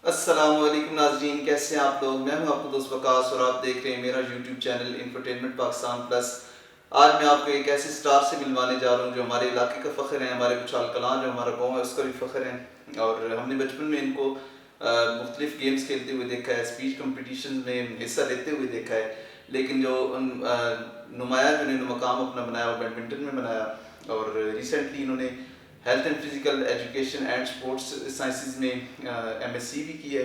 السلام علیکم ناظرین، کیسے ہیں آپ لوگ؟ میں ہوں آپ کو دوست وقاص اور آپ دیکھ رہے ہیں میرا YouTube channel infotainment Pakistan plus. آج میں آپ کو ایک ایسے سٹار سے ملوانے جا رہا ہوں جو ہمارے علاقے کا فخر ہے، ہمارے بچال کلان جو ہمارا گاؤں ہے اس کا بھی فخر ہے۔ اور ہم نے بچپن میں ان کو مختلف گیمز کھیلتے ہوئے دیکھا ہے، اسپیچ کمپٹیشن میں حصہ لیتے ہوئے دیکھا ہے، لیکن جو نمایاں جو انہوں نے مقام اپنا بنایا وہ بیڈمنٹن میں بنایا۔ اور ریسنٹلی انہوں نے health and physical education and sports sciences میں ایم ایس سی بھی کی ہے،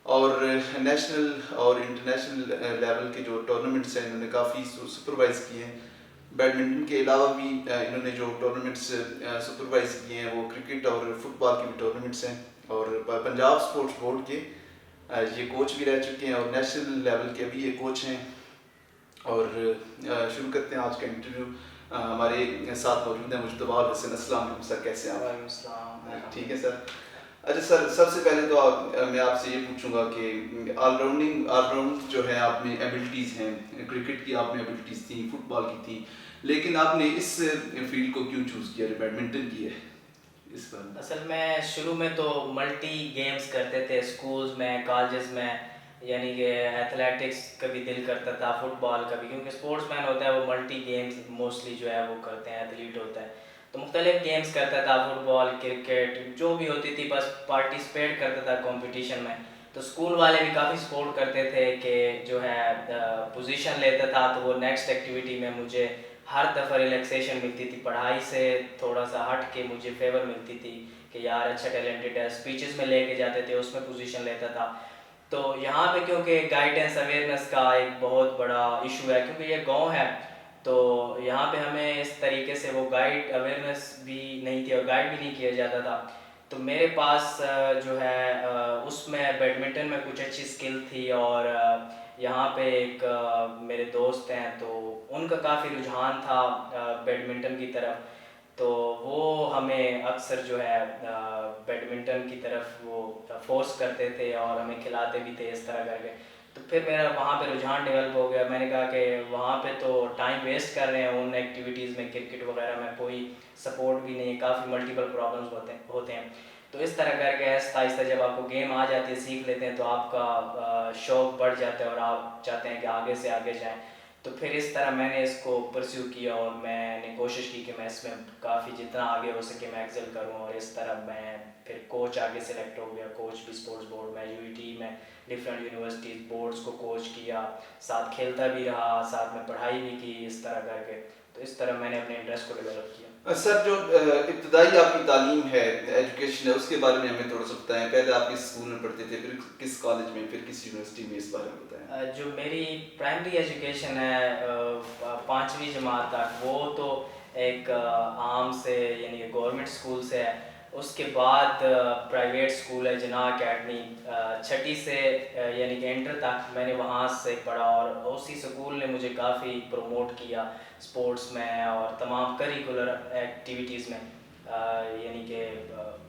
اور نیشنل اور انٹرنیشنل لیول کے جو ٹورنامنٹس ہیں انہوں نے کافی سپروائز کیے ہیں۔ بیڈمنٹن کے علاوہ بھی انہوں نے جو ٹورنامنٹس سپروائز کیے ہیں وہ کرکٹ اور فٹ بال کے بھی ٹورنامنٹس ہیں، اور پنجاب اسپورٹس بورڈ کے یہ کوچ بھی رہ چکے ہیں اور نیشنل لیول کے بھی یہ کوچ ہیں۔ اور شروع کرتے ہیں آج کا انٹرویو۔ ہمارے ساتھ موجود ہیں مجتبیٰ الحسن۔ السلام علیکم سر، کیسے ہیں آپ؟ وعلیکم السلام۔ ٹھیک ہے سر۔ اچھا سر، سب سے پہلے تو میں آپ سے یہ پوچھوں گا کہ آل راؤنڈ جو ہے آپ میں ایبلٹیز ہیں، کرکٹ کی آپ میں ایبلٹیز تھیں، فٹ بال کی تھیں، لیکن آپ نے اس فیلڈ کو کیوں چوز کیا، بیڈمنٹن کی ہے اس پر؟ اصل میں شروع میں تو ملٹی گیمز کرتے تھے اسکولز میں، کالجز میں، یعنی کہ ایتھلیٹکس کا بھی دل کرتا تھا، فٹ بال کا بھی، کیونکہ اسپورٹس مین ہوتا ہے وہ ملٹی گیمز موسٹلی جو ہے وہ کرتے ہیں، ایتھلیٹ ہوتا ہے تو مختلف گیمز کرتا تھا، فٹ بال، کرکٹ جو بھی ہوتی تھی، بس پارٹیسپیٹ کرتا تھا کمپٹیشن میں۔ تو اسکول والے بھی کافی سپورٹ کرتے تھے کہ جو ہے پوزیشن لیتا تھا تو وہ نیکسٹ ایکٹیویٹی میں مجھے ہر دفعہ ریلیکسیشن ملتی تھی، پڑھائی سے تھوڑا سا ہٹ کے مجھے فیور ملتی تھی کہ یار اچھا ٹیلنٹڈ ہے، اسپیچز میں لے کے جاتے تھے اس میں پوزیشن لیتا تھا۔ تو یہاں پہ کیونکہ گائیڈنس اویئرنیس کا ایک بہت بڑا ایشو ہے، کیونکہ یہ گاؤں ہے تو یہاں پہ ہمیں اس طریقے سے وہ گائیڈ اویئرنیس بھی نہیں تھی اور گائیڈ بھی نہیں کیا جاتا تھا۔ تو میرے پاس جو ہے اس میں بیڈمنٹن میں کچھ اچھی اسکل تھی، اور یہاں پہ ایک میرے دوست ہیں تو ان کا کافی رجحان تھا بیڈمنٹن کی طرف، تو وہ ہمیں اکثر جو ہے بیڈمنٹن کی طرف وہ فورس کرتے تھے اور ہمیں کھلاتے بھی تھے اس طرح کر کے۔ تو پھر میرا وہاں پہ رجحان ڈیولپ ہو گیا، میں نے کہا کہ وہاں پہ تو ٹائم ویسٹ کر رہے ہیں ان ایکٹیویٹیز میں، کرکٹ وغیرہ میں کوئی سپورٹ بھی نہیں ہے، کافی ملٹیپل پرابلمس ہوتے ہیں۔ تو اس طرح کر کے آہستہ آہستہ جب آپ کو گیم آ جاتی ہے، سیکھ لیتے ہیں تو آپ کا شوق بڑھ جاتا ہے اور آپ چاہتے ہیں کہ آگے سے آگے جائیں۔ تو پھر اس طرح میں نے اس کو پرسیو کیا اور میں نے کوشش کی کہ میں اس میں کافی جتنا آگے ہو سکے میں ایکسل کروں، اور اس طرح میں پھر کوچ آگے سلیکٹ ہو گیا، کوچ بھی اسپورٹس بورڈ میں، یو ای ٹی میں ڈفرینٹ یونیورسٹیز بورڈز کو کوچ کیا، ساتھ کھیلتا بھی رہا، ساتھ میں پڑھائی بھی کی، اس طرح کر کے تو اس طرح میں نے اپنے انٹرسٹ کو ڈیولپ کیا۔ سر، جو ابتدائی آپ کی تعلیم ہے، ایجوکیشن ہے، اس کے بارے میں ہمیں تھوڑا سا بتائیں۔ پہلے آپ کس اسکول میں پڑھتے تھے، پھر کس کالج میں، پھر کس یونیورسٹی میں، اس بارے میں بتائیں۔ جو میری پرائمری ایجوکیشن ہے 5ویں جماعت تک، وہ تو ایک عام سے یعنی کہ گورنمنٹ اسکول سے ہے۔ اس کے بعد پرائیویٹ اسکول ہے جناح اکیڈمی، 6ٹھی سے یعنی کہ انٹر تک میں نے وہاں سے پڑھا، اور اسی اسکول نے مجھے کافی پروموٹ کیا اسپورٹس میں اور تمام کریکولر ایکٹیویٹیز میں، یعنی کہ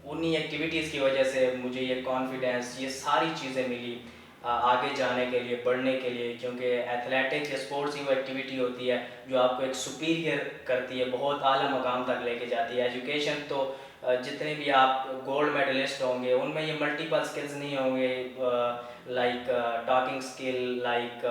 انہی ایکٹیویٹیز کی وجہ سے مجھے یہ کانفیڈینس، یہ ساری چیزیں ملی آگے جانے کے لیے، بڑھنے کے لیے، کیونکہ ایتھلیٹکس یا اسپورٹس ہی وہ ایکٹیویٹی ہوتی ہے جو آپ کو ایک سپیریئر کرتی ہے، بہت اعلیٰ مقام تک لے کے جاتی ہے۔ ایجوکیشن تو جتنے بھی آپ گولڈ میڈلسٹ ہوں گے ان میں یہ ملٹیپل اسکلز نہیں ہوں گے، لائک ٹاکنگ اسکل، لائک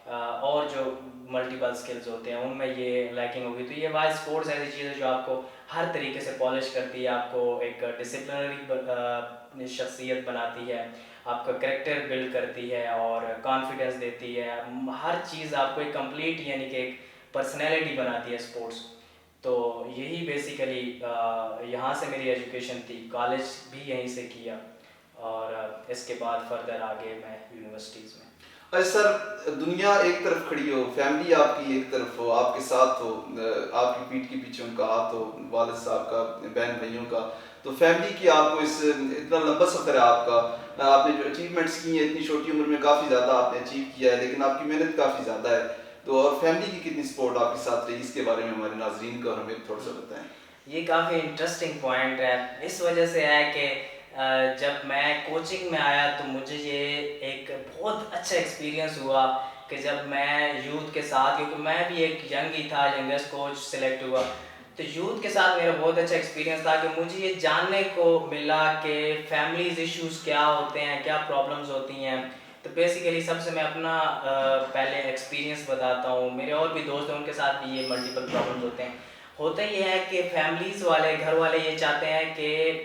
اور جو ملٹیپل اسکلز ہوتے ہیں ان میں یہ لیکنگ ہوگی۔ تو یہ واحد اسپورٹس ایسی چیز ہے جو آپ کو ہر طریقے سے پالش کرتی ہے، آپ کو ایک ڈسپلنری شخصیت بناتی ہے، آپ کا کریکٹر بلڈ کرتی ہے اور کانفیڈنس دیتی ہے، ہر چیز آپ کو ایک کمپلیٹ یعنی کہ ایک پرسنالٹی بناتی ہے اسپورٹس۔ تو یہی بیسیکلی یہاں سے میری ایجوکیشن تھی، کالج بھی یہیں سے کیا، اور اس کے بعد فردر آگے میں یونیورسٹیز میں۔ اچھا سر، دنیا ایک طرف کھڑی ہو، فیملی آپ کی ایک طرف ہو، آپ کے ساتھ ہو، آپ کی پیٹھ کے پیچھے ان کا ہاتھ ہو، والد صاحب کا، بہن بھائیوں کا، تو فیملی کی آپ کو اس اتنا لمبا سفر ہے آپ کا، آپ نے جو اچیومنٹس کی ہیں اتنی چھوٹی عمر میں کافی زیادہ آپ نے اچیو کیا ہے، لیکن آپ کی محنت کافی زیادہ ہے، تو اور فیملی کی کتنی سپورٹ آپ کے ساتھ رہی، اس کے بارے میں ہمارے ناظرین کو اور ہمیں تھوڑا سا بتائیں۔ یہ کافی انٹرسٹنگ پوائنٹ ہے، اس وجہ سے ہے کہ جب میں کوچنگ میں آیا تو مجھے یہ ایک بہت اچھا ایکسپیرینس ہوا کہ جب میں یوتھ کے ساتھ، کیونکہ میں بھی ایک ینگ ہی تھا، ینگسٹ کوچ سلیکٹ ہوا، تو یوتھ کے ساتھ میرا بہت اچھا ایکسپیرینس تھا کہ مجھے یہ جاننے کو ملا کہ فیملیز ایشوز کیا ہوتے ہیں, کیا پرابلمز ہوتی ہیں. تو بیسیکلی سب سے میں اپنا پہلے ایکسپیرینس بتاتا ہوں. میرے اور بھی دوست ہیں, ان کے ساتھ بھی یہ ملٹیپل پرابلمز ہوتے ہیں. ہوتا یہ ہے کہ فیملیز والے, گھر والے یہ چاہتے ہیں کہ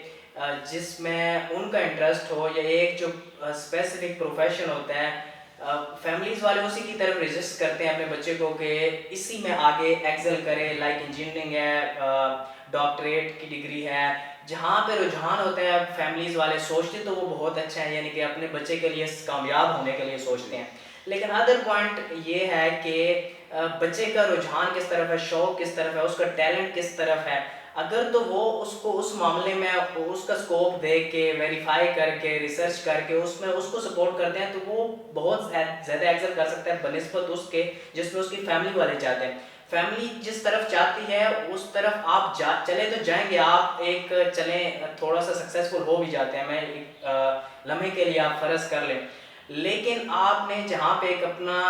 جس میں ان کا انٹرسٹ ہو یا ایک جو اسپیسیفک پروفیشن ہوتا ہے, فیملیز والے اسی کی طرف رجسٹ کرتے ہیں اپنے بچے کو کہ اسی میں آگے ایکسل کرے. لائک انجینئرنگ ہے, ڈاکٹریٹ کی ڈگری ہے, جہاں پہ رجحان ہوتا ہے فیملیز والے سوچتے تو وہ بہت اچھا ہے, یعنی کہ اپنے بچے کے لیے کامیاب ہونے کے لیے سوچتے ہیں. لیکن ادر پوائنٹ یہ ہے کہ بچے کا رجحان کس طرف ہے, شوق کس طرف ہے, اس کا ٹیلنٹ کس طرف ہے. اگر تو وہ اس کو اس معاملے میں اس کا اسکوپ دیکھ کے, ویریفائی کر کے, ریسرچ کر کے اس میں اس کو سپورٹ کرتے ہیں, تو وہ بہت زیادہ ایکسل کر سکتا ہے بنسبت اس کے جس میں اس کی فیملی والے چاہتے ہیں. فیملی جس طرف چاہتی ہے اس طرف آپ چلے تو جائیں گے, آپ ایک چلیں تھوڑا سا سکسیزفل ہو بھی جاتے ہیں, میں ایک لمحے کے لیے آپ فرض کر لیں. لیکن آپ نے جہاں پہ ایک اپنا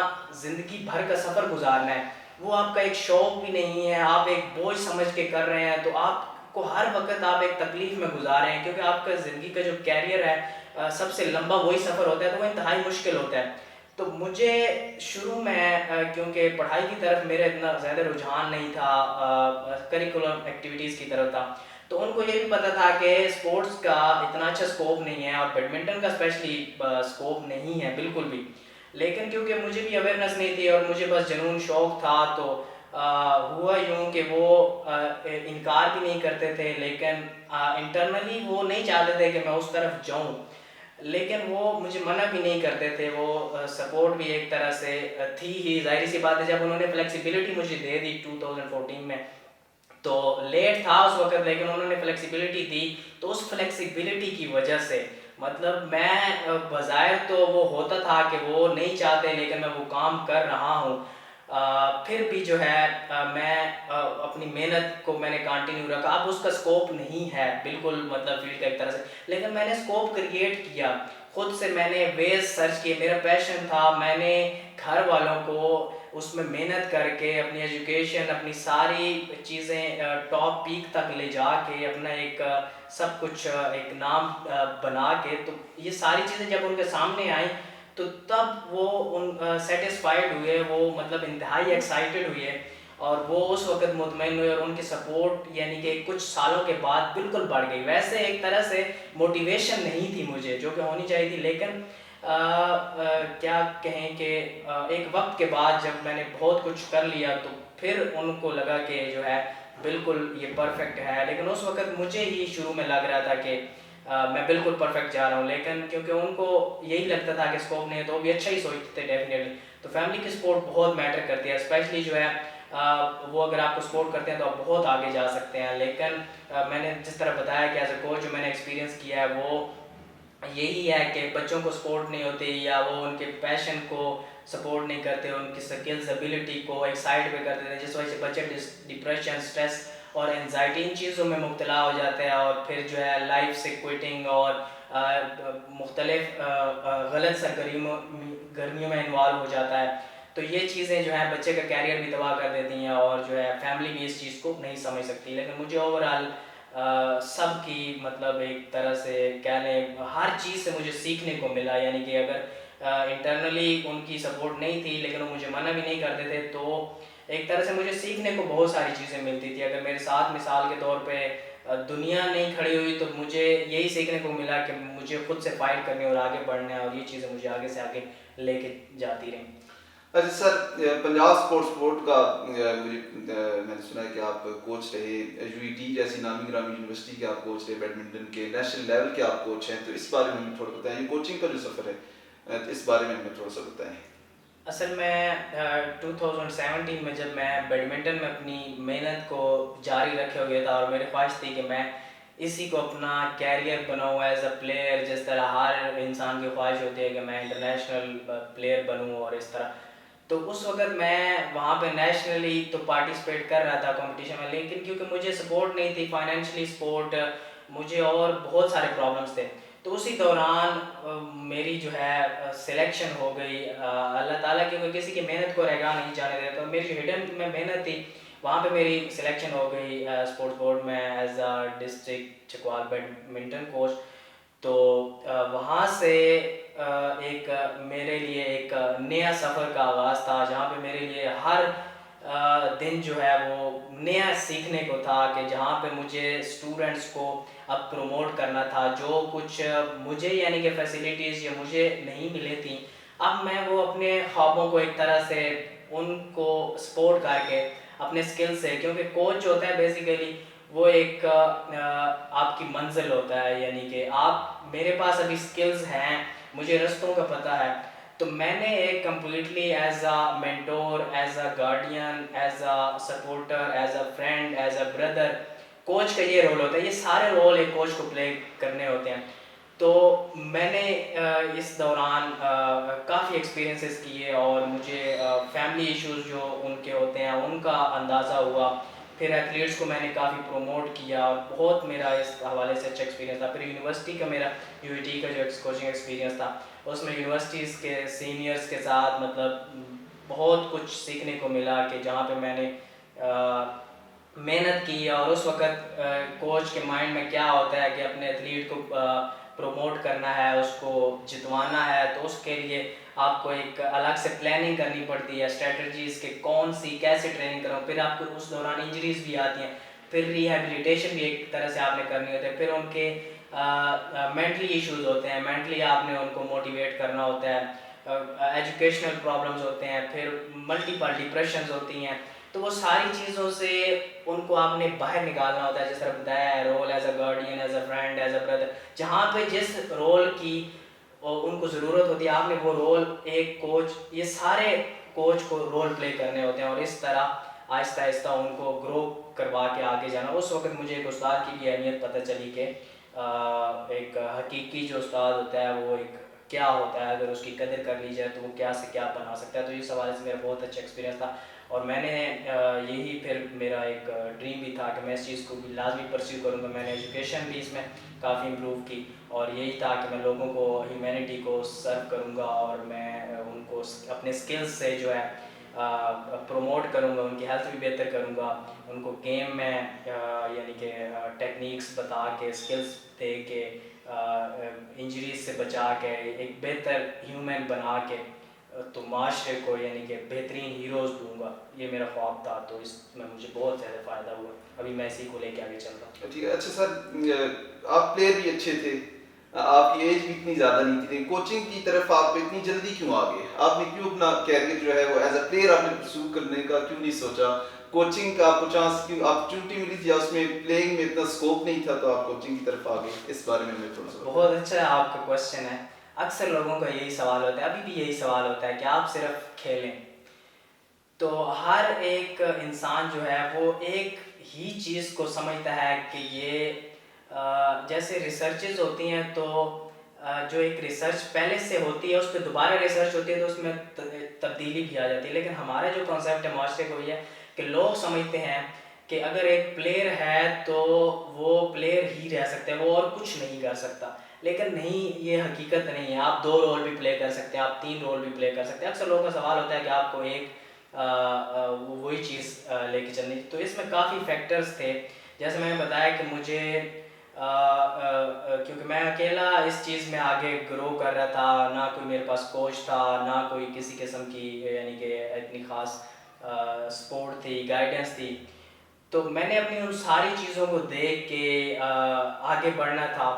زندگی بھر کا سفر گزارنا ہے, وہ آپ کا ایک شوق بھی نہیں ہے, آپ ایک بوجھ سمجھ کے کر رہے ہیں, تو آپ کو ہر وقت آپ ایک تکلیف میں گزار رہے ہیں, کیونکہ آپ کا زندگی کا جو کیریئر ہے سب سے لمبا وہی سفر ہوتا ہے, تو وہ انتہائی مشکل ہوتا ہے. تو مجھے شروع میں کیونکہ پڑھائی کی طرف میرا اتنا زیادہ رجحان نہیں تھا, کریکولم ایکٹیویٹیز کی طرف تھا, تو ان کو یہ بھی پتہ تھا کہ اسپورٹس کا اتنا اچھا اسکوپ نہیں ہے, اور بیڈمنٹن کا اسپیشلی اسکوپ نہیں ہے بالکل بھی. لیکن کیونکہ مجھے بھی اویئرنیس نہیں تھی اور مجھے بس جنون شوق تھا, تو ہوا یوں کہ وہ انکار بھی نہیں کرتے تھے, لیکن انٹرنلی وہ نہیں چاہتے تھے کہ میں اس طرف جاؤں, لیکن وہ مجھے منع بھی نہیں کرتے تھے. وہ سپورٹ بھی ایک طرح سے تھی ہی, ظاہر سی بات ہے. جب انہوں نے فلیکسیبلٹی مجھے دے دی 2014 میں, تو لیٹ تھا اس وقت, لیکن انہوں نے فلیکسیبلٹی دی, تو اس فلیکسیبلٹی کی وجہ سے مطلب میں بظاہر تو وہ ہوتا تھا کہ وہ نہیں چاہتے, لیکن میں وہ کام کر رہا ہوں. پھر بھی جو ہے میں اپنی محنت کو میں نے کنٹینیو رکھا. اب اس کا اسکوپ نہیں ہے بالکل, مطلب فیلڈ کا ایک طرح سے, لیکن میں نے اسکوپ کریٹ کیا خود سے. میں نے ویز سرچ کیے, میرا پیشن تھا, میں نے گھر والوں کو اس میں محنت کر کے اپنی ایجوکیشن, اپنی ساری چیزیں ٹاپ پیک تک لے جا کے اپنا ایک سب کچھ ایک نام بنا کے, تو یہ ساری چیزیں جب ان کے سامنے آئیں تو تب وہ ان سیٹسفائیڈ ہوئے, وہ مطلب انتہائی ایکسائٹیڈ ہوئے, اور وہ اس وقت مطمئن ہوئے, اور ان کی سپورٹ یعنی کہ کچھ سالوں کے بعد بالکل بڑھ گئی. ویسے ایک طرح سے موٹیویشن نہیں تھی مجھے جو کہ ہونی چاہیے تھی, لیکن کیا کہیں کہ ایک وقت کے بعد جب میں نے بہت کچھ کر لیا تو پھر ان کو لگا کہ جو ہے بالکل یہ پرفیکٹ ہے. لیکن اس وقت مجھے ہی شروع میں لگ رہا تھا کہ میں بالکل پرفیکٹ جا رہا ہوں, لیکن کیونکہ ان کو یہی لگتا تھا کہ اسکوپ نہیں ہے, تو وہ بھی اچھا ہی سوچتے تھے ڈیفینیٹلی. تو فیملی کی سپورٹ بہت میٹر کرتی ہے, اسپیشلی جو ہے وہ اگر آپ کو سپورٹ کرتے ہیں تو آپ بہت آگے جا سکتے ہیں. لیکن میں نے جس طرح بتایا کہ ایز اے کوچ جو میں نے ایکسپیرینس کیا ہے وہ یہی ہے کہ بچوں کو سپورٹ نہیں ہوتی, یا وہ ان کے پیشن کو سپورٹ نہیں کرتے, ان کی سکلز ایبیلٹی کو ایک سائڈ پہ کر دیتے ہیں, جس وجہ سے بچے ڈپریشن, اسٹریس اور انزائٹی ان چیزوں میں مبتلا ہو جاتے ہیں, اور پھر جو ہے لائف سے کوئٹنگ اور مختلف غلط سرگرمیوں میں انوالو ہو جاتا ہے. تو یہ چیزیں جو ہیں بچے کا کیریئر بھی تباہ کر دیتی ہیں, اور جو ہے فیملی بھی اس چیز کو نہیں سمجھ سکتی. لیکن مجھے اوور آل سب کی مطلب ایک طرح سے کہہ لیں ہر چیز سے مجھے سیکھنے کو ملا, یعنی کہ اگر انٹرنلی ان کی سپورٹ نہیں تھی لیکن وہ مجھے منع بھی نہیں کرتے تھے, تو ایک طرح سے مجھے سیکھنے کو بہت ساری چیزیں ملتی تھی. اگر میرے ساتھ مثال کے طور پہ دنیا نہیں کھڑی ہوئی تو مجھے یہی سیکھنے کو ملا کہ مجھے خود سے فائٹ کرنی اور آگے بڑھنا ہے, اور یہ چیزیں مجھے آگے سے آگے لے کے جاتی رہیں. اچھا سر, پنجاب اسپورٹس بورڈ کا میں نے سنا ہے کہ آپ کوچ رہے, یو ای ٹی جیسی نامی گرامی یونیورسٹی کے آپ کوچ رہے, بیڈمنٹن کے نیشنل لیول کے آپ کوچ ہیں, تو اس بارے میں ہمیں تھوڑا بتائیں, یہ کوچنگ کا جو سفر ہے اس بارے میں ہمیں تھوڑا سا بتائیں. اصل میں 2017 میں جب میں بیڈمنٹن میں اپنی محنت کو جاری رکھے ہوئے تھا, اور میری خواہش تھی کہ میں اسی کو اپنا کیریئر بناؤں ایز اے پلیئر, جس طرح ہر انسان کی خواہش ہوتی ہے کہ میں انٹرنیشنل پلیئر بنوں اور اس طرح. تو اس وقت میں وہاں پہ نیشنلی تو پارٹیسپیٹ کر رہا تھا کمپٹیشن میں, لیکن کیونکہ مجھے سپورٹ نہیں تھی فائنینشلی سپورٹ, مجھے اور بہت سارے پرابلمس تھے. تو اسی دوران میری جو ہے سلیکشن ہو گئی. اللہ تعالیٰ کیونکہ کسی کی محنت کو رہا نہیں جانے دیتا, تو میری جو ہڈن میں محنت تھی وہاں پہ میری سلیکشن ہو گئی اسپورٹس بورڈ میں as a district Chakwal badminton coach. تو وہاں سے ایک میرے لیے ایک نیا سفر کا آغاز تھا جہاں پہ میرے لیے ہر دن جو ہے وہ نیا سیکھنے کو تھا کہ جہاں پہ مجھے اسٹوڈنٹس کو اب پروموٹ کرنا تھا. جو کچھ مجھے یعنی کہ فیسلٹیز یا مجھے نہیں ملے تھیں اب میں وہ اپنے خوابوں کو ایک طرح سے ان کو سپورٹ کر کے اپنے اسکل سے, کیونکہ کوچ جو ہوتا ہے بیسیکلی وہ ایک آپ کی منزل ہوتا ہے, یعنی کہ آپ میرے پاس ابھی اسکلز ہیں, مجھے رستوں کا پتہ ہے, تو میں نے ایک completely as a mentor, as a guardian, as a supporter, as a friend, as a brother, coach کا یہ رول ہوتا ہے. یہ سارے رول ایک کوچ کو پلے کرنے ہوتے ہیں. تو میں نے اس دوران کافی ایکسپیرینسز کیے اور مجھے فیملی ایشوز جو ان کے ہوتے ہیں ان کا اندازہ ہوا. پھر ایتھلیٹس کو میں نے کافی پروموٹ کیا اور بہت میرا اس حوالے سے اچھا ایکسپیرینس تھا. پھر یونیورسٹی کا میرا یو ای ٹی کا جو کوچنگ ایکسپیرینس تھا اس میں یونیورسٹیز کے سینئرس کے ساتھ مطلب بہت کچھ سیکھنے کو ملا کہ جہاں پہ میں نے محنت کی. اور اس وقت کوچ کے مائنڈ میں کیا ہوتا ہے کہ اپنے ایتھلیٹ کو پروموٹ کرنا ہے, اس کو جتوانا ہے, تو اس کے لیے آپ کو ایک الگ سے پلاننگ کرنی پڑتی ہے, اسٹریٹجیز کہ کون سی کیسے ٹریننگ کروں. پھر آپ کو اس دوران انجریز بھی آتی ہیں, پھر ریہیبلیٹیشن بھی ایک طرح سے آپ نے کرنی ہوتی ہے. پھر ان کے مینٹلی ایشوز ہوتے ہیں, مینٹلی آپ نے ان کو موٹیویٹ کرنا ہوتا ہے, ایجوکیشنل پرابلمز ہوتے ہیں, پھر ملٹیپل ڈپریشنز ہوتی ہیں. تو وہ ساری چیزوں سے ان کو آپ نے باہر نکالنا ہوتا ہے. جس طرح بتایا ہے role as a guardian, as a friend, as a brother, جہاں پہ جس رول کی ان کو ضرورت ہوتی ہے آپ نے وہ رول ایک کوچ, یہ سارے کوچ کو رول پلے کرنے ہوتے ہیں اور اس طرح آہستہ آہستہ ان کو گرو کروا کے آگے جانا. اس وقت مجھے ایک استاد کی بھی اہمیت پتہ چلی کہ ایک حقیقی جو استاد ہوتا ہے وہ ایک کیا ہوتا ہے, اگر اس کی قدر کر لی جائے تو وہ کیا سے کیا بنا سکتا ہے. تو اس حوالے سے میرا بہت اچھا ایکسپیرینس تھا اور میں نے یہی پھر میرا ایک ڈریم بھی تھا کہ میں اس چیز کو بھی لازمی پرسیو کروں گا. میں نے ایجوکیشن بھی اس میں کافی امپروو کی اور یہی تھا کہ میں لوگوں کو ہیومینٹی کو سرو کروں گا اور میں ان کو اپنے اسکلز سے جو ہے پروموٹ کروں گا, ان کی ہیلتھ بھی بہتر کروں گا, ان کو گیم میں یعنی کہ ٹیکنیکس بتا کے, اسکلز دے کے, انجریز سے بچا کے ایک بہتر ہیومن بنا کے تو معاشرے کو یعنی کہ بہترین ہیروز دوں گا. یہ میرا خواب تھا, تو اس میں مجھے بہت زیادہ فائدہ ہوا. ابھی میں اسی کو لے کے آگے چل رہا ہوں. ٹھیک ہے. اچھا سر, آپ پلیئر بھی اچھے تھے, آپ کی ایج بھی اتنی زیادہ نہیں تھی, کوچنگ کی طرف آپ اتنی جلدی کیوں آ گئے؟ آپ نے کیوں اپنا کیریئر جو ہے وہ ایز اے پلیئر آپ نے پرسو کرنے کا کیوں نہیں سوچا؟ کوچنگ کا آپ کو چانس کیوں, اپرچونیٹی ملی تھی, اس میں پلینگ میں اتنا اسکوپ نہیں تھا تو آپ کوچنگ کی طرف آ گئے, اس بارے میں تھوڑا سا. بہت اچھا آپ کا کوشچن ہے. اکثر لوگوں کا یہی سوال ہوتا ہے, ابھی بھی یہی سوال ہوتا ہے کہ آپ صرف کھیلیں. تو ہر ایک انسان جو ہے وہ ایک ہی چیز کو سمجھتا ہے کہ یہ جیسے ریسرچز ہوتی ہیں تو جو ایک ریسرچ پہلے سے ہوتی ہے اس پہ دوبارہ ریسرچ ہوتی ہے تو اس میں تبدیلی بھی آ جاتی ہے. لیکن ہمارا جو کنسیپٹ ہے معاشرے کو یہ ہے کہ لوگ سمجھتے ہیں کہ اگر ایک پلیئر ہے تو وہ پلیئر ہی رہ سکتا ہے, وہ اور کچھ نہیں کر سکتا. لیکن نہیں, یہ حقیقت نہیں ہے. آپ 2 رول بھی پلے کر سکتے ہیں, آپ 3 رول بھی پلے کر سکتے ہیں. اکثر لوگوں کا سوال ہوتا ہے کہ آپ کو ایک وہی چیز لے کے چلنی. تو اس میں کافی فیکٹرز تھے, جیسے میں نے بتایا کہ مجھے کیونکہ میں اکیلا اس چیز میں آگے گرو کر رہا تھا, نہ کوئی میرے پاس کوچ تھا, نہ کوئی کسی قسم کی یعنی کہ اتنی خاص سپورٹ تھی, گائیڈنس تھی. تو میں نے اپنی ان ساری چیزوں کو دیکھ کے آگے بڑھنا تھا.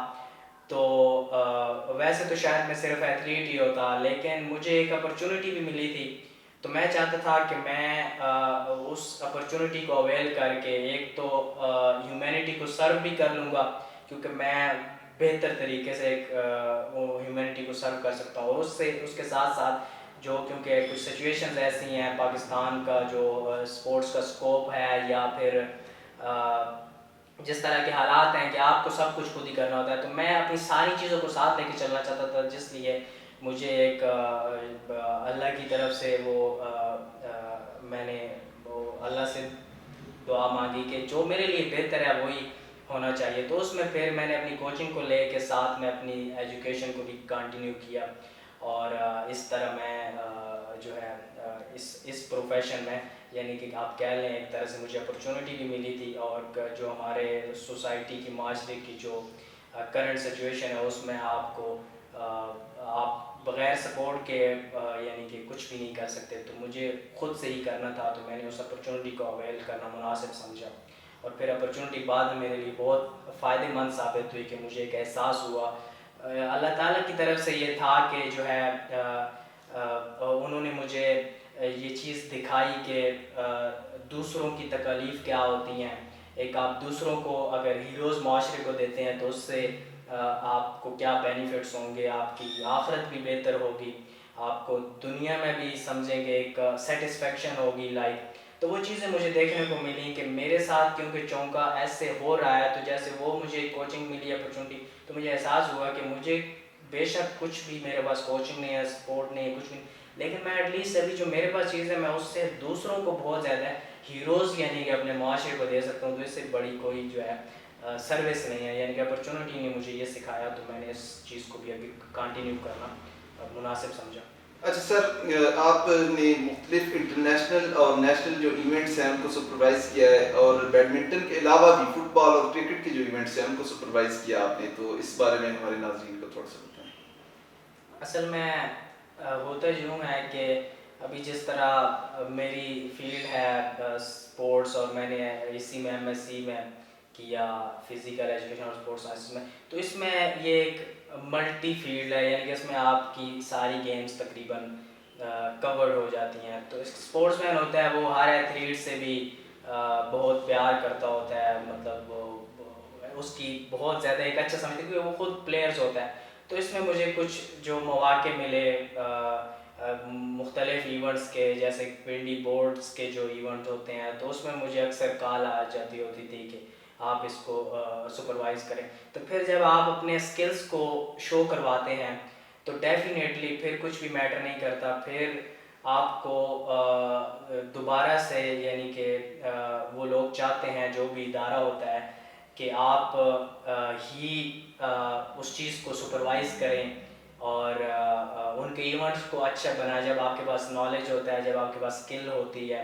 تو ویسے تو شاید میں صرف ایتھلیٹ ہی ہوتا, لیکن مجھے ایک اپرچونٹی بھی ملی تھی تو میں چاہتا تھا کہ میں اس اپرچونٹی کو اویل کر کے ایک تو ہیومینٹی کو سرو بھی کر لوں گا, کیونکہ میں بہتر طریقے سے ایک وہ ہیومینٹی کو سرو کر سکتا ہوں. اور اس کے ساتھ ساتھ جو کیونکہ کچھ سچویشنز ایسی ہیں پاکستان کا جو سپورٹس کا اسکوپ ہے یا پھر جس طرح کے حالات ہیں کہ آپ کو سب کچھ خود ہی کرنا ہوتا ہے, تو میں اپنی ساری چیزوں کو ساتھ لے کے چلنا چاہتا تھا. جس لیے مجھے ایک اللہ کی طرف سے وہ میں نے وہ اللہ سے دعا مانگی کہ جو میرے لیے بہتر ہے وہی ہونا چاہیے. تو اس میں پھر میں نے اپنی کوچنگ کو لے کے ساتھ میں اپنی ایجوکیشن کو بھی کنٹینیو کیا اور اس طرح میں جو ہے اس پروفیشن میں یعنی کہ آپ کہہ لیں ایک طرح سے مجھے اپرچونٹی بھی ملی تھی، اور جو ہمارے سوسائٹی کی معاشرے کی جو کرنٹ سچویشن ہے اس میں آپ کو آپ بغیر سپورٹ کے یعنی کہ کچھ بھی نہیں کر سکتے، تو مجھے خود سے ہی کرنا تھا، تو میں نے اس اپرچونٹی کو اویل کرنا مناسب سمجھا، اور پھر اپرچونٹی بعد میں میرے لیے بہت فائدہ مند ثابت ہوئی کہ مجھے ایک احساس ہوا اللہ تعالیٰ کی طرف سے یہ تھا کہ جو ہے انہوں نے مجھے یہ چیز دکھائی کہ دوسروں کی تکالیف کیا ہوتی ہیں، ایک آپ دوسروں کو اگر ہیروز معاشرے کو دیتے ہیں تو اس سے آپ کو کیا بینیفٹس ہوں گے، آپ کی آخرت بھی بہتر ہوگی، آپ کو دنیا میں بھی سمجھیں گے ایک سیٹسفیکشن ہوگی لائف، تو وہ چیزیں مجھے دیکھنے کو ملی کہ میرے ساتھ کیونکہ چونکا ایسے ہو رہا ہے، تو جیسے وہ مجھے کوچنگ ملی اپرچونٹی، تو مجھے احساس ہوا کہ مجھے بے شک کچھ بھی میرے پاس کوچنگ نہیں ہے، سپورٹ نہیں ہے، کچھ نہیں، لیکن میں ایٹ لیسٹ ابھی جو میرے پاس چیز ہے میں اس سے دوسروں کو بہت زیادہ ہیروز یعنی کہ اپنے معاشرے کو دے سکتا ہوں، تو اس سے بڑی کوئی جو ہے سروس نہیں ہے، یعنی کہ اپرچونٹی نے مجھے یہ سکھایا، تو میں نے اس چیز کو بھی ابھی کنٹینیو کرنا مناسب سمجھا۔ اچھا سر، آپ نے مختلف انٹرنیشنل اور نیشنل جو ایونٹس ہیں ان کو سپروائز کیا ہے، اور بیڈمنٹن کے علاوہ بھی فٹ بال اور کرکٹ کے جو ایونٹس ہیں ان کو سپروائز کیا آپ نے، تو اس بارے میں ہمارے ناظرین کو تھوڑا سا بتائیں۔ اصل میں ہوتا یوں ہے کہ ابھی جس طرح میری فیلڈ ہے سپورٹس، اور میں نے اسی میں ایم ایس سی میں کیا فزیکل ایجوکیشن اور سپورٹس سائنسز میں، تو اس میں یہ ایک ملٹی فیلڈ ہے، یعنی کہ اس میں آپ کی ساری گیمز تقریباً کورڈ ہو جاتی ہیں، تو اسپورٹس مین ہوتا ہے وہ ہر ایتھلیٹ سے بھی بہت پیار کرتا ہوتا ہے، مطلب وہ اس کی بہت زیادہ ایک اچھا سمجھتے کیونکہ وہ خود پلیئرز ہوتا ہے، تو اس میں مجھے کچھ جو مواقع ملے مختلف ایونٹس کے، جیسے پنڈی بورڈز کے جو ایونٹ ہوتے ہیں، تو اس میں مجھے اکثر کال آ جاتی ہوتی تھی کہ آپ اس کو سپروائز کریں، تو پھر جب آپ اپنے اسکلس کو شو کرواتے ہیں تو ڈیفینیٹلی پھر کچھ بھی میٹر نہیں کرتا، پھر آپ کو دوبارہ سے یعنی کہ وہ لوگ چاہتے ہیں جو بھی ادارہ ہوتا ہے کہ آپ ہی اس چیز کو سپروائز کریں اور ان کے ایونٹس کو اچھا بنائیں، جب آپ کے پاس نالج ہوتا ہے، جب آپ کے پاس اسکل ہوتی ہے،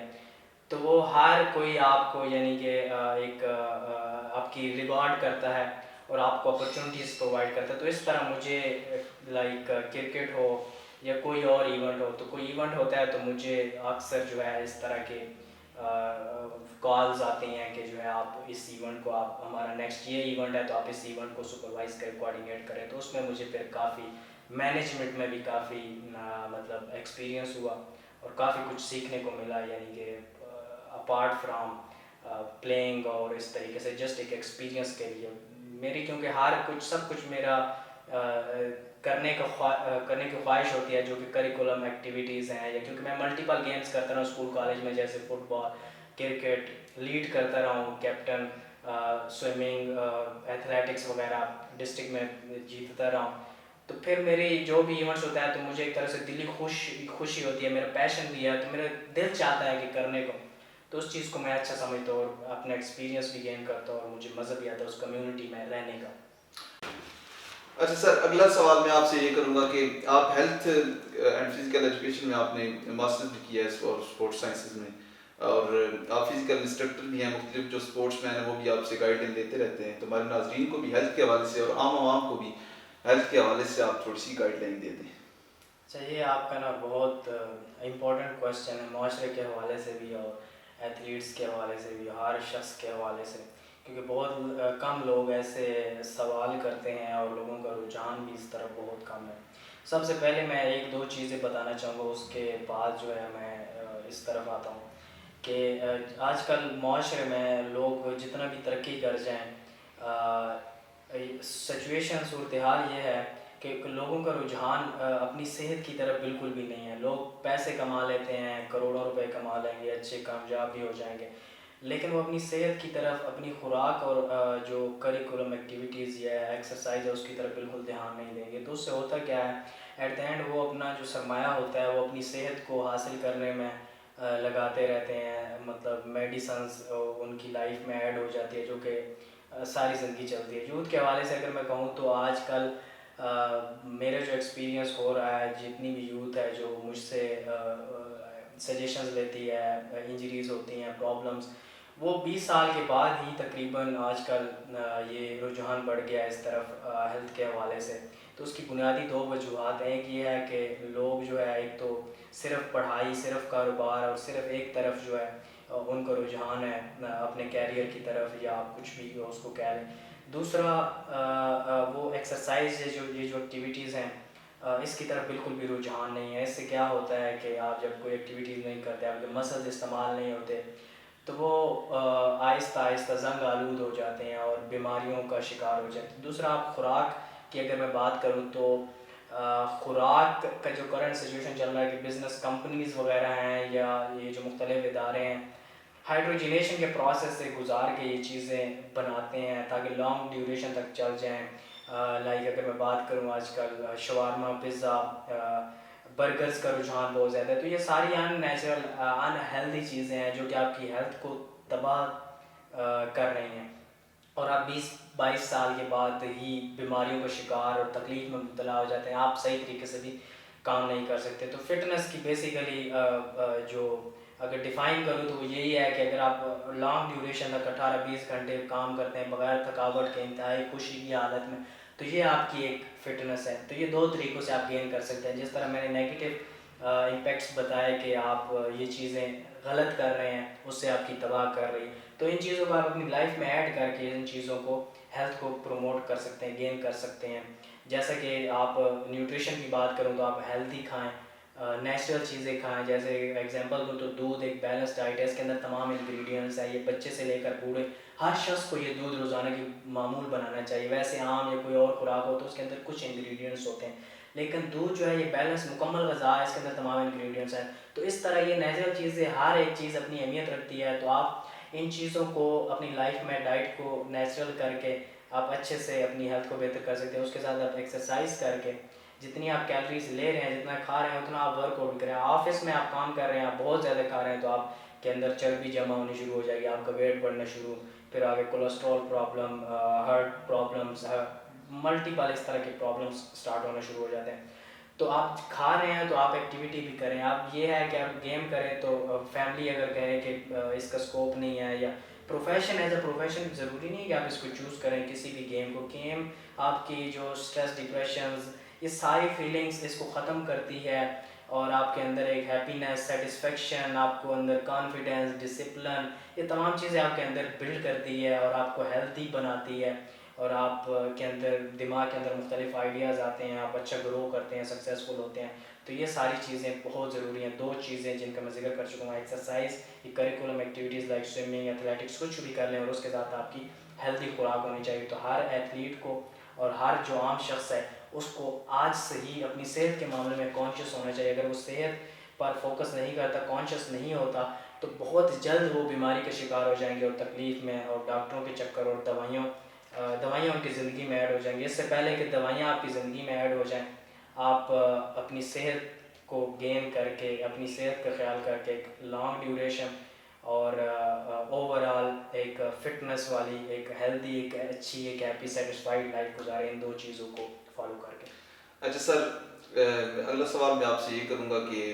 تو وہ ہر کوئی آپ کو یعنی کہ ایک آپ کی ریوارڈ کرتا ہے اور آپ کو اپرچونیٹیز پرووائڈ کرتا ہے، تو اس طرح مجھے لائک کرکٹ ہو یا کوئی اور ایونٹ ہو، تو کوئی ایونٹ ہوتا ہے تو مجھے اکثر جو ہے اس طرح کے کالز آتے ہیں کہ جو ہے آپ اس ایونٹ کو، آپ ہمارا نیکسٹ یہ ایونٹ ہے تو آپ اس ایونٹ کو سپروائز کریں، کوآرڈینیٹ کریں، تو اس میں مجھے پھر کافی مینجمنٹ میں بھی کافی مطلب ایکسپیرینس ہوا اور کافی کچھ سیکھنے کو ملا، یعنی کہ اپارٹ فرام پلینگ، اور اس طریقے سے جسٹ ایک ایکسپیرینس کے لیے میری، کیونکہ ہر کچھ سب کچھ میرا کرنے کی خواہش ہوتی ہے جو کہ کریکولم ایکٹیویٹیز ہیں، یا کیونکہ میں ملٹیپل گیمز کرتا رہا ہوں اسکول کالج میں، جیسے فٹ بال، کرکٹ لیڈ کرتا رہا ہوں، کیپٹن، سوئمنگ، ایتھلیٹکس وغیرہ ڈسٹرکٹ میں جیتتا رہا ہوں، تو پھر میری جو بھی ایونٹس ہوتا ہے تو مجھے ایک طرح سے دلی خوشی ہوتی ہے، میرا پیشن بھی ہے، تو میرا دل چاہتا ہے کہ کرنے کو، تو اس چیز کو میں اچھا سمجھتا ہوں اور اپنا ایکسپیرینس بھی گین کرتا ہوں، اور مجھے مزہ بھی آتا ہے اس کمیونٹی میں رہنے کا۔ اچھا سر، اگلا سوال میں آپ سے یہ کروں گا کہ آپ ہیلتھ اینڈ فزیکل ایجوکیشن میں آپ نے ماسٹر بھی کیا ہے اور اسپورٹس سائنسز میں، اور آپ فزیکل انسٹرکٹر بھی ہیں، مختلف جو اسپورٹس مین ہیں وہ بھی آپ سے گائیڈ لائن دیتے رہتے ہیں، تو ہمارے ناظرین کو بھی ہیلتھ کے حوالے سے اور عام عوام کو بھی ہیلتھ کے حوالے سے آپ تھوڑی سی گائیڈ لائن دے دیں۔ اچھا، یہ آپ کا نا بہت امپورٹنٹ کویشچن ہے، معاشرے کے حوالے سے بھی اور ایتھلیٹس کے حوالے سے بھی، ہر شخص کے حوالے سے، کیونکہ بہت کم لوگ ایسے سوال کرتے ہیں اور لوگوں کا رجحان بھی اس طرف بہت کم ہے۔ سب سے پہلے میں ایک دو چیزیں بتانا چاہوں گا، اس کے بعد جو ہے میں اس طرف آتا ہوں کہ آج کل معاشرے میں لوگ جتنا بھی ترقی کر جائیں، سچویشن صورتحال یہ ہے کہ لوگوں کا رجحان اپنی صحت کی طرف بالکل بھی نہیں ہے، لوگ پیسے کما لیتے ہیں، کروڑوں روپے کما لیں گے، اچھے کامیاب بھی ہو جائیں گے، لیکن وہ اپنی صحت کی طرف، اپنی خوراک اور جو کریکولم ایکٹیویٹیز یا ایکسرسائز ہے اس کی طرف بالکل دھیان نہیں دیں گے، تو اس سے ہوتا کیا ہے، ایٹ دا اینڈ وہ اپنا جو سرمایہ ہوتا ہے وہ اپنی صحت کو حاصل کرنے میں لگاتے رہتے ہیں، مطلب میڈیسنز ان کی لائف میں ایڈ ہو جاتی ہے جو کہ ساری زندگی چلتی ہے۔ یوتھ کے حوالے سے اگر میں کہوں تو آج کل میرا جو ایکسپیرینس ہو رہا ہے، جتنی بھی یوتھ ہے جو مجھ سے سجیشنز لیتی ہے، انجریز ہوتی ہیں، پرابلمس، وہ 20 سال کے بعد ہی تقریباً آج کل یہ رجحان بڑھ گیا ہے اس طرف ہیلتھ کے حوالے سے. تو اس کی بنیادی دو وجوہات ہیں. ایک یہ ہے کہ لوگ جو ہے ایک تو صرف پڑھائی، صرف کاروبار اور صرف ایک طرف جو ہے ان کا رجحان ہے اپنے کیریئر کی طرف، یا آپ کچھ بھی اس کو کہہ لیں. دوسرا وہ ایکسرسائز ہے، جو یہ جو ایکٹیویٹیز ہیں اس کی طرف بالکل بھی رجحان نہیں ہے. اس سے کیا ہوتا ہے کہ آپ جب کوئی ایکٹیویٹیز نہیں کرتے، آپ کے مسلز استعمال نہیں ہوتے، تو وہ آہستہ آہستہ زنگ آلود ہو جاتے ہیں اور بیماریوں کا شکار ہو جاتے ہیں. دوسرا، آپ خوراک کی اگر میں بات کروں تو خوراک کا جو کرنٹ سچویشن چل رہا ہے کہ بزنس کمپنیز وغیرہ ہیں یا یہ جو مختلف ادارے ہیں، ہائیڈروجینیشن کے پروسیس سے گزار کے یہ چیزیں بناتے ہیں تاکہ لانگ ڈیوریشن تک چل جائیں. لائک اگر میں بات کروں، آج کل شوارما، پیزا، برگرز کا رجحان بہت زیادہ ہے. تو یہ ساری ان نیچرل ان ہیلدی چیزیں ہیں جو کہ آپ کی ہیلتھ کو تباہ کر رہی ہیں، اور آپ 20-22 سال کے بعد ہی بیماریوں کا شکار اور تکلیف میں مبتلا ہو جاتے ہیں. آپ صحیح طریقے سے بھی کام نہیں کر سکتے. تو فٹنس کی بیسیکلی جو اگر ڈیفائن کروں تو وہ یہی ہے کہ اگر آپ لانگ ڈیوریشن تک 18-20 گھنٹے کام کرتے ہیں بغیر تھکاوٹ کے، انتہائی خوشی کی حالت میں، تو یہ آپ کی ایک فٹنس ہے. تو یہ دو طریقوں سے آپ گین کر سکتے ہیں. جس طرح میں نے نیگیٹو امپیکٹس بتائے کہ آپ یہ چیزیں غلط کر رہے ہیں، اس سے آپ کی تباہ کر رہی، تو ان چیزوں کو آپ اپنی لائف میں ایڈ کر کے ان چیزوں کو، ہیلتھ کو پروموٹ کر سکتے ہیں، گین کر سکتے ہیں. جیسا کہ آپ نیوٹریشن کی بات کروں تو آپ ہیلتھی کھائیں، نیچرل چیزیں کھائیں. جیسے ایگزامپل دوں تو دودھ ایک بیلنس ڈائٹ ہے، اس کے اندر تمام انگریڈینٹس ہیں. یہ بچے سے لے کر بوڑھے ہر شخص کو یہ دودھ روزانہ کی معمول بنانا چاہیے. ویسے عام یا کوئی اور خوراک ہو تو اس کے اندر کچھ انگریڈینٹس ہوتے ہیں، لیکن دودھ جو ہے یہ بیلنس مکمل غذا ہے، اس کے اندر تمام انگریڈینٹس ہیں. تو اس طرح یہ نیچرل چیزیں، ہر ایک چیز اپنی اہمیت رکھتی ہے. تو آپ ان چیزوں کو اپنی لائف میں، ڈائٹ کو نیچرل کر کے آپ اچھے سے اپنی ہیلتھ کو بہتر کر سکتے ہیں. اس کے ساتھ آپ ایکسرسائز کر کے جتنی آپ کیلریز لے رہے ہیں، جتنا کھا رہے ہیں، اتنا آپ ورک آؤٹ کریں. آفس میں آپ کام کر رہے ہیں، آپ بہت زیادہ کھا رہے ہیں تو آپ کے اندر چربی جمع ہونی شروع ہو جائے گی، آپ کا ویٹ بڑھنا شروع، پھر آگے cholesterol problem, heart problems, multiple اس طرح کے پرابلمس اسٹارٹ ہونا شروع ہو جاتے ہیں. تو آپ کھا رہے ہیں تو آپ ایکٹیویٹی بھی کریں. آپ یہ ہے کہ آپ گیم کریں تو فیملی اگر کہے کہ اس کا اسکوپ نہیں ہے، یا پروفیشن ایز اے پروفیشن، ضروری نہیں کہ آپ اس کو چوز کریں کسی بھی گیم کو. گیم آپ کی جو اسٹریس، ڈپریشنز، یہ ساری فیلنگس اس کو ختم کرتی ہے، اور آپ کے اندر ایک ہیپینس، سیٹسفیکشن، آپ کو اندر کانفیڈینس، ڈسپلن، یہ تمام چیزیں آپ کے اندر بلڈ کرتی ہے اور آپ کو ہیلتھی بناتی ہے. اور آپ کے اندر، دماغ کے اندر مختلف آئیڈیاز آتے ہیں، آپ اچھا گرو کرتے ہیں، سکسیزفل ہوتے ہیں. تو یہ ساری چیزیں بہت ضروری ہیں. دو چیزیں جن کا میں ذکر کر چکا ہوں، ایکسرسائز، یہ curriculum activities like swimming, athletics, کچھ بھی کر لیں، اور اس کے ساتھ آپ کی ہیلتھی خوراک ہونی چاہیے. تو ہر ایتھلیٹ کو اور ہر جو عام شخص ہے اس کو آج سے ہی اپنی صحت کے معاملے میں کانشیس ہونا چاہیے. اگر وہ صحت پر فوکس نہیں کرتا، کانشیس نہیں ہوتا، تو بہت جلد وہ بیماری کا شکار ہو جائیں گے اور تکلیف میں، اور ڈاکٹروں کے چکر اور دوائیاں ان کی زندگی میں ایڈ ہو جائیں گی. اس سے پہلے کہ دوائیاں آپ کی زندگی میں ایڈ ہو جائیں، آپ اپنی صحت کو گین کر کے، اپنی صحت کا خیال کر کے ایک لانگ ڈیوریشن اور اوور آل ایک فٹنس والی، ایک ہیلدی، ایک اچھی، ایک ہیپی، سیٹسفائڈ لائف گزاریں ان دو چیزوں کو فالو کر کے. اچھا سر، اگلا سوال میں آپ سے یہ کروں گا کہ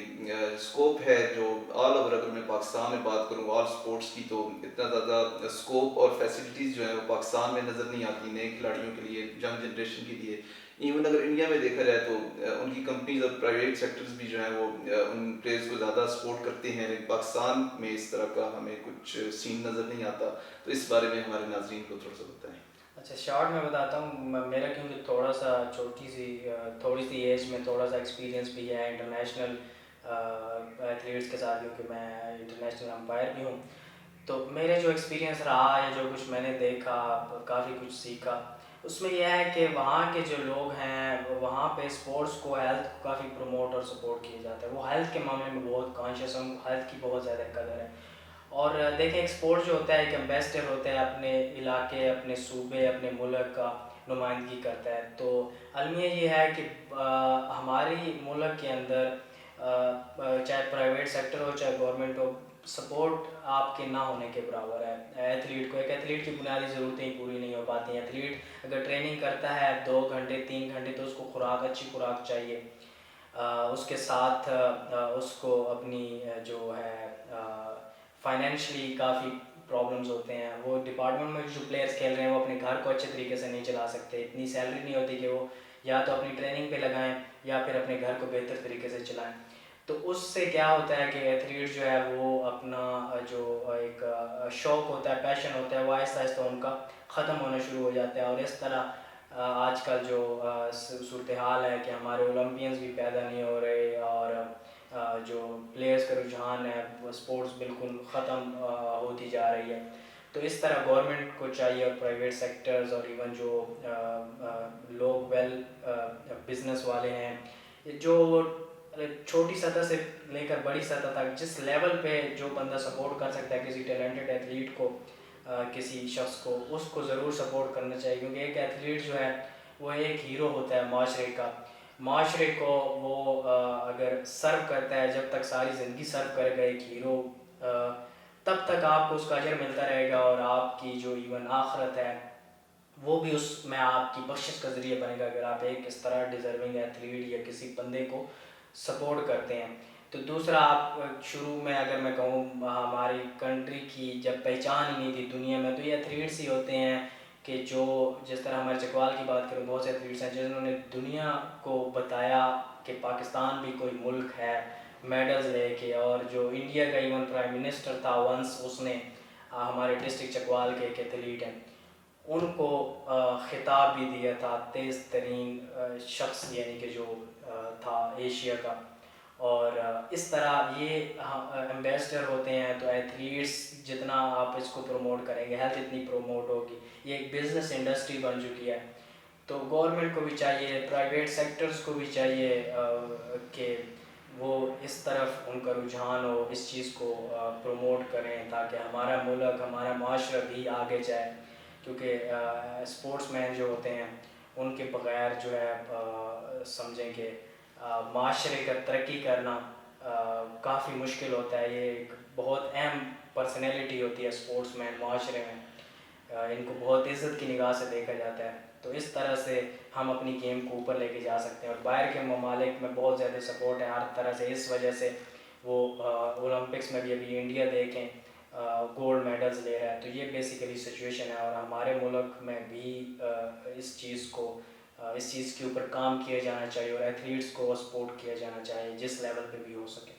اسکوپ ہے جو آل اوور، اگر میں پاکستان میں بات کروں آل اسپورٹس کی، تو اتنا زیادہ اسکوپ اور فیسلٹیز جو ہیں وہ پاکستان میں نظر نہیں آتی نئے کھلاڑیوں کے لیے، ینگ جنریشن کے لیے. ایون اگر انڈیا میں دیکھا جائے تو ان کی کمپنیز اور پرائیویٹ سیکٹرز بھی جو ہیں وہ ان پلیئرز کو زیادہ سپورٹ کرتے ہیں، لیکن پاکستان میں اس طرح کا ہمیں کچھ سین نظر نہیں آتا. تو اس بارے میں ہمارے ناظرین کو تھوڑا سا بتائیں. اچھا، شارٹ میں بتاتا ہوں. میرا کیونکہ تھوڑی سی ایج میں تھوڑا سا ایکسپیرینس بھی ہے انٹرنیشنل ایتھلیٹس کے ساتھ، کیونکہ میں انٹرنیشنل امپائر بھی ہوں. تو میرے جو ایکسپیرینس رہا ہے، جو کچھ میں نے دیکھا، کافی کچھ سیکھا، اس میں یہ ہے کہ وہاں کے جو لوگ ہیں، وہاں پہ اسپورٹس کو، ہیلتھ کو کافی پروموٹ اور سپورٹ کیا جاتا ہے. وہ ہیلتھ کے معاملے میں بہت کانشیس ہیں، ہیلتھ کی بہت زیادہ قدر ہے. اور دیکھیں، ایک اسپورٹ جو ہوتا ہے ایک امبیسڈر ہوتا ہے، اپنے علاقے، اپنے صوبے، اپنے ملک کا نمائندگی کرتا ہے. تو المیہ یہ ہے کہ ہماری ملک کے اندر چاہے پرائیویٹ سیکٹر ہو، چاہے گورنمنٹ ہو، سپورٹ آپ کے نہ ہونے کے برابر ہے. ایتھلیٹ کو، ایک ایتھلیٹ کی بنیادی ضرورتیں ہی پوری نہیں ہو پاتی ہیں. ایتھلیٹ اگر ٹریننگ کرتا ہے 2 گھنٹے 3 گھنٹے تو اس کو خوراک، اچھی خوراک چاہیے. اس کے ساتھ اس کو اپنی جو ہے فائنینشلی کافی پرابلمز ہوتے ہیں. وہ ڈپارٹمنٹ میں جو پلیئرس کھیل رہے ہیں وہ اپنے گھر کو اچھے طریقے سے نہیں چلا سکتے. اتنی سیلری نہیں ہوتی کہ وہ یا تو اپنی ٹریننگ پہ لگائیں یا پھر اپنے گھر کو بہتر طریقے سے چلائیں. تو اس سے کیا ہوتا ہے کہ ایتھلیٹ جو ہے وہ اپنا جو ایک شوق ہوتا ہے، پیشن ہوتا ہے، وہ آہستہ آہستہ ان کا ختم ہونا شروع ہو جاتا ہے. اور اس طرح آج کل جو صورتحال ہے کہ ہمارے اولمپئنز بھی پیدا نہیں ہو رہے اور جو پلیئرس کا رجحان ہے وہ اسپورٹس بالکل ختم ہوتی جا رہی ہے. تو اس طرح گورنمنٹ کو چاہیے اور پرائیویٹ سیکٹرز اور ایون جو لوگ بزنس والے ہیں، جو چھوٹی سطح سے لے کر بڑی سطح تک جس لیول پہ جو بندہ سپورٹ کر سکتا ہے کسی ٹیلنٹڈ ایتھلیٹ کو، کسی شخص کو، اس کو ضرور سپورٹ کرنا چاہیے. کیونکہ ایک ایتھلیٹ جو ہے وہ ایک ہیرو ہوتا ہے معاشرے کا. معاشرے کو وہ اگر سرو کرتا ہے، جب تک ساری زندگی سرو کرے گا ایک ہیرو، تب تک آپ کو اس کا اجر ملتا رہے گا اور آپ کی جو ایون آخرت ہے وہ بھی اس میں آپ کی بخشش کا ذریعہ بنے گا اگر آپ ایک اس طرح ڈیزرونگ ایتھلیٹ یا کسی بندے کو سپورٹ کرتے ہیں. تو دوسرا، آپ شروع میں اگر میں کہوں ہماری کنٹری کی جب پہچان ہی نہیں تھی دنیا میں، تو یہ ایتھلیٹس ہی ہوتے ہیں کہ جو جس طرح ہمارے چکوال کی بات کروں، بہت سے ایتھلیٹس ہیں جنہوں نے دنیا کو بتایا کہ پاکستان بھی کوئی ملک ہے میڈلز لے کے. اور جو انڈیا کا ایون پرائم منسٹر تھا ونس، اس نے ہمارے ڈسٹرکٹ چکوال کے ایک ایتھلیٹ ہیں، ان کو خطاب بھی دیا تھا تیز ترین شخص، یعنی کہ جو تھا ایشیا کا. اور اس طرح یہ ایمبیسڈر ہوتے ہیں. تو ایتھلیٹس جتنا آپ اس کو پروموٹ کریں گے، ہیلتھ اتنی پروموٹ ہوگی. یہ ایک بزنس انڈسٹری بن چکی ہے. تو گورنمنٹ کو بھی چاہیے، پرائیویٹ سیکٹرز کو بھی چاہیے کہ وہ اس طرف ان کا رجحان ہو، اس چیز کو پروموٹ کریں تاکہ ہمارا ملک، ہمارا معاشرہ بھی آگے جائے. کیونکہ اسپورٹس مین جو ہوتے ہیں ان کے بغیر جو ہے سمجھیں کہ معاشرے کا ترقی کرنا کافی مشکل ہوتا ہے. یہ ایک بہت اہم پرسنالٹی ہوتی ہے اسپورٹس مین معاشرے میں. ان کو بہت عزت کی نگاہ سے دیکھا جاتا ہے. تو اس طرح سے ہم اپنی گیم کو اوپر لے کے جا سکتے ہیں. اور باہر کے ممالک میں بہت زیادہ سپورٹ ہے ہر طرح سے. اس وجہ سے وہ اولمپکس میں بھی ابھی انڈیا دیکھیں گولڈ میڈلز لے رہا ہے. تو یہ بیسیکلی سچویشن ہے. اور ہمارے ملک میں بھی اس چیز کے اوپر کام کیا جانا چاہیے اور ایتھلیٹس کو سپورٹ کیا جانا چاہیے جس لیول پہ بھی ہو سکے.